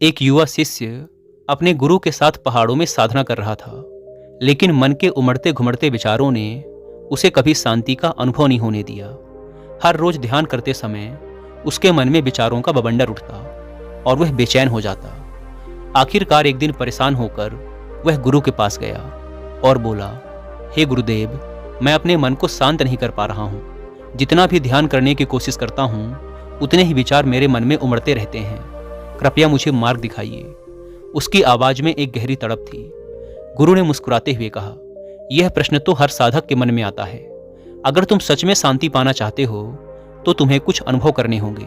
एक युवा शिष्य अपने गुरु के साथ पहाड़ों में साधना कर रहा था, लेकिन मन के उमड़ते घुमड़ते विचारों ने उसे कभी शांति का अनुभव नहीं होने दिया। हर रोज ध्यान करते समय उसके मन में विचारों का बवंडर उठता और वह बेचैन हो जाता। आखिरकार एक दिन परेशान होकर वह गुरु के पास गया और बोला, हे गुरुदेव, मैं अपने मन को शांत नहीं कर पा रहा हूँ। जितना भी ध्यान करने की कोशिश करता हूँ उतने ही विचार मेरे मन में उमड़ते रहते हैं। कृपया मुझे मार्ग दिखाइए। उसकी आवाज में एक गहरी तड़प थी। गुरु ने मुस्कुराते हुए कहा, यह प्रश्न तो हर साधक के मन में आता है। अगर तुम सच में शांति पाना चाहते हो तो तुम्हें कुछ अनुभव करने होंगे।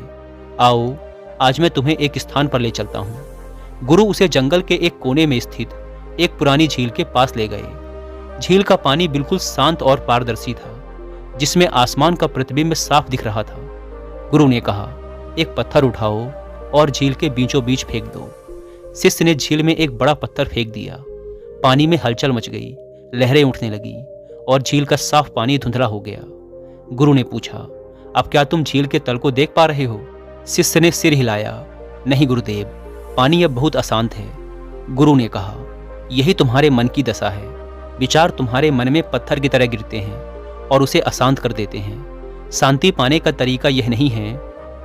आओ, आज मैं तुम्हें एक स्थान पर ले चलता हूँ। गुरु उसे जंगल के एक कोने में स्थित एक पुरानी झील के पास ले गए। झील का पानी बिल्कुल शांत और पारदर्शी था, जिसमें आसमान का प्रतिबिंब साफ दिख रहा था। गुरु ने कहा, एक पत्थर उठाओ और झील के बीचों बीच फेंक दो। शिष्य ने झील में एक बड़ा पत्थर फेंक दिया। पानी में हलचल मच गई, लहरें उठने लगी और झील का साफ पानी धुंधला हो गया। गुरु ने पूछा, अब क्या तुम झील के तल को देख पा रहे हो? शिष्य ने सिर हिलाया, नहीं गुरुदेव, पानी अब बहुत अशांत है। गुरु ने कहा, यही तुम्हारे मन की दशा है। विचार तुम्हारे मन में पत्थर की तरह गिरते हैं और उसे अशांत कर देते हैं। शांति पाने का तरीका यह नहीं है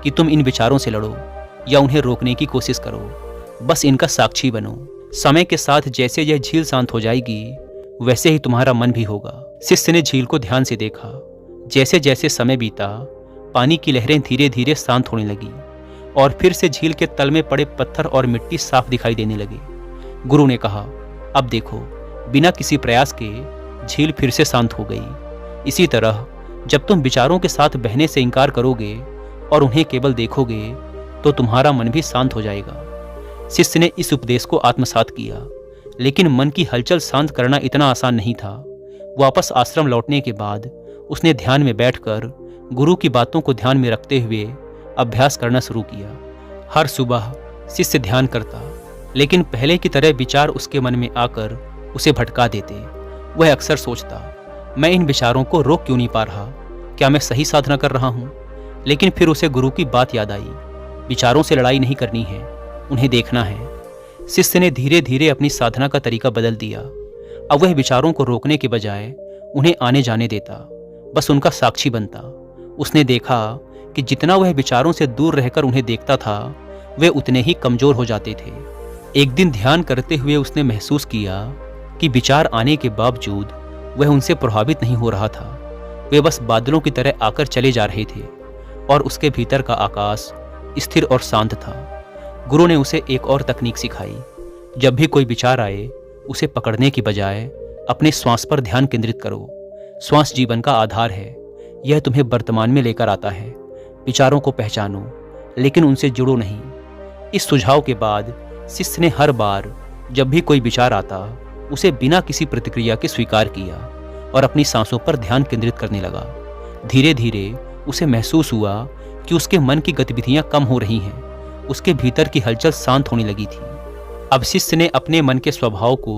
कि तुम इन विचारों से लड़ो या उन्हें रोकने की कोशिश करो, बस इनका साक्षी बनो। समय के साथ जैसे यह झील शांत हो जाएगी वैसे ही तुम्हारा मन भी होगा। शिष्य ने झील को ध्यान से देखा। जैसे जैसे समय बीता, पानी की लहरें धीरे धीरे शांत होने लगी और फिर से झील के तल में पड़े पत्थर और मिट्टी साफ दिखाई देने लगे। गुरु ने कहा, अब देखो, बिना किसी प्रयास के झील फिर से शांत हो गई। इसी तरह जब तुम विचारों के साथ बहने से इनकार करोगे और उन्हें केवल देखोगे तो तुम्हारा मन भी शांत हो जाएगा। शिष्य ने इस उपदेश को आत्मसात किया, लेकिन मन की हलचल शांत करना इतना आसान नहीं था। वापस आश्रम लौटने के बाद उसने ध्यान में बैठकर गुरु की बातों को ध्यान में रखते हुए अभ्यास करना शुरू किया। हर सुबह शिष्य ध्यान करता, लेकिन पहले की तरह विचार उसके मन में आकर उसे भटका देते। वह अक्सर सोचता, मैं इन विचारों को रोक क्यों नहीं पा रहा? क्या मैं सही साधना कर रहा हूँ? लेकिन फिर उसे गुरु की बात याद आई, विचारों से लड़ाई नहीं करनी है, उन्हें देखना है। शिष्य ने धीरे धीरे अपनी साधना का तरीका बदल दिया। अब वह विचारों को रोकने के बजाय उन्हें आने जाने देता, बस उनका साक्षी बनता। उसने देखा कि जितना वह विचारों से दूर रहकर उन्हें देखता था, वे उतने ही कमजोर हो जाते थे। एक दिन ध्यान करते हुए उसने महसूस किया कि विचार आने के बावजूद वह उनसे प्रभावित नहीं हो रहा था। वे बस बादलों की तरह आकर चले जा रहे थे और उसके भीतर का आकाश स्थिर और शांत था। गुरु ने उसे एक और तकनीक सिखाई। जब भी कोई विचार आए, उसे पकड़ने की बजाय अपने श्वास पर ध्यान केंद्रित करो। श्वास जीवन का आधार है, यह तुम्हें वर्तमान में लेकर आता है। विचारों को पहचानो, लेकिन उनसे जुड़ो नहीं। इस सुझाव के बाद शिष्य ने हर बार जब भी कोई विचार आता, उसे बिना किसी प्रतिक्रिया के स्वीकार किया और अपनी सांसों पर ध्यान केंद्रित करने लगा। धीरे धीरे उसे महसूस हुआ कि उसके मन की गतिविधियां कम हो रही हैं। उसके भीतर की हलचल शांत होने लगी थी। अब शिष्य ने अपने मन के स्वभाव को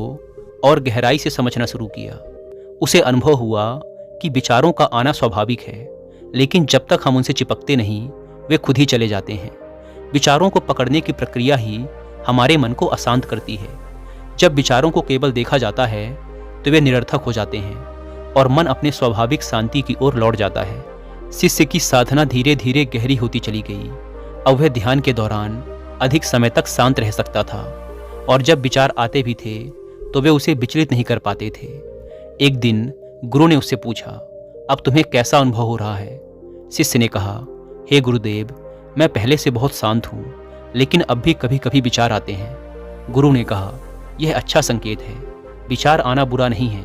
और गहराई से समझना शुरू किया। उसे अनुभव हुआ कि विचारों का आना स्वाभाविक है, लेकिन जब तक हम उनसे चिपकते नहीं, वे खुद ही चले जाते हैं। विचारों को पकड़ने की प्रक्रिया ही हमारे मन को अशांत करती है। जब विचारों को केवल देखा जाता है तो वे निरर्थक हो जाते हैं और मन अपने स्वाभाविक शांति की ओर लौट जाता है। शिष्य की साधना धीरे धीरे गहरी होती चली गई। अब वह ध्यान के दौरान अधिक समय तक शांत रह सकता था और जब विचार आते भी थे तो वे उसे विचलित नहीं कर पाते थे। एक दिन गुरु ने उससे पूछा, अब तुम्हें कैसा अनुभव हो रहा है? शिष्य ने कहा, हे गुरुदेव, मैं पहले से बहुत शांत हूँ, लेकिन अब भी कभी कभी विचार आते हैं। गुरु ने कहा, यह अच्छा संकेत है। विचार आना बुरा नहीं है,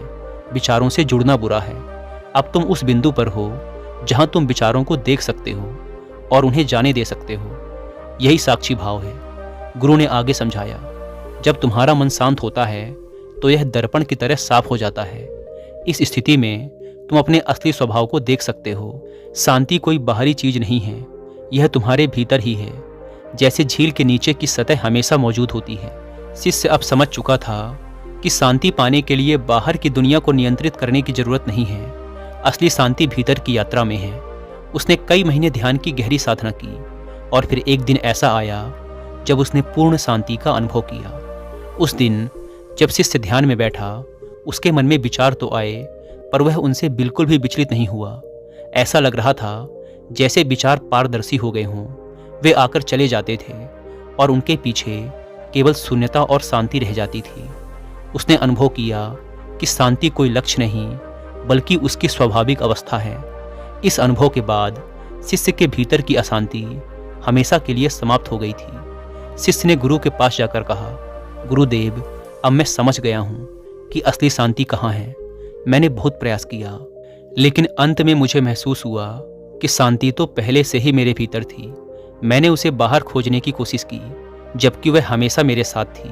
विचारों से जुड़ना बुरा है। अब तुम उस बिंदु पर हो जहाँ तुम विचारों को देख सकते हो और उन्हें जाने दे सकते हो। यही साक्षी भाव है। गुरु ने आगे समझाया, जब तुम्हारा मन शांत होता है तो यह दर्पण की तरह साफ हो जाता है। इस स्थिति में तुम अपने असली स्वभाव को देख सकते हो। शांति कोई बाहरी चीज नहीं है, यह तुम्हारे भीतर ही है, जैसे झील के नीचे की सतह हमेशा मौजूद होती है। शिष्य अब समझ चुका था कि शांति पाने के लिए बाहर की दुनिया को नियंत्रित करने की जरूरत नहीं है। असली शांति भीतर की यात्रा में है। उसने कई महीने ध्यान की गहरी साधना की और फिर एक दिन ऐसा आया जब उसने पूर्ण शांति का अनुभव किया। उस दिन जब शिष्य ध्यान में बैठा, उसके मन में विचार तो आए, पर वह उनसे बिल्कुल भी विचलित नहीं हुआ। ऐसा लग रहा था जैसे विचार पारदर्शी हो गए हों। वे आकर चले जाते थे और उनके पीछे केवल शून्यता और शांति रह जाती थी। उसने अनुभव किया कि शांति कोई लक्ष्य नहीं, बल्कि उसकी स्वाभाविक अवस्था है। इस अनुभव के बाद शिष्य के भीतर की अशांति हमेशा के लिए समाप्त हो गई थी। शिष्य ने गुरु के पास जाकर कहा, गुरुदेव, अब मैं समझ गया हूँ कि असली शांति कहाँ है। मैंने बहुत प्रयास किया, लेकिन अंत में मुझे महसूस हुआ कि शांति तो पहले से ही मेरे भीतर थी। मैंने उसे बाहर खोजने की कोशिश की, जबकि वह हमेशा मेरे साथ थी।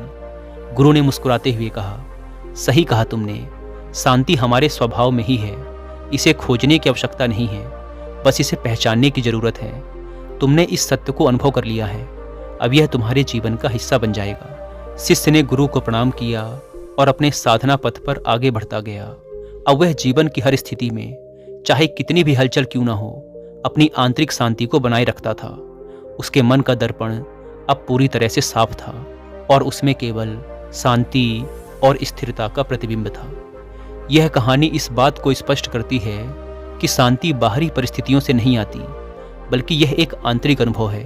गुरु ने मुस्कुराते हुए कहा, सही कहा तुमने, शांति हमारे स्वभाव में ही है। इसे खोजने की आवश्यकता नहीं है, बस इसे पहचानने की जरूरत है। तुमने इस सत्य को अनुभव कर लिया है, अब यह तुम्हारे जीवन का हिस्सा बन जाएगा। शिष्य ने गुरु को प्रणाम किया और अपने साधना पथ पर आगे बढ़ता गया। अब वह जीवन की हर स्थिति में, चाहे कितनी भी हलचल क्यों ना हो, अपनी आंतरिक शांति को बनाए रखता था। उसके मन का दर्पण अब पूरी तरह से साफ था और उसमें केवल शांति और स्थिरता का प्रतिबिंब था। यह कहानी इस बात को स्पष्ट करती है कि शांति बाहरी परिस्थितियों से नहीं आती, बल्कि यह एक आंतरिक अनुभव है।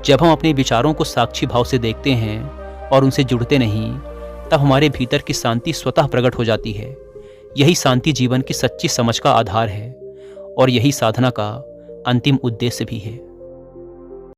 जब हम अपने विचारों को साक्षी भाव से देखते हैं और उनसे जुड़ते नहीं, तब हमारे भीतर की शांति स्वतः प्रकट हो जाती है। यही शांति जीवन की सच्ची समझ का आधार है और यही साधना का अंतिम उद्देश्य भी है।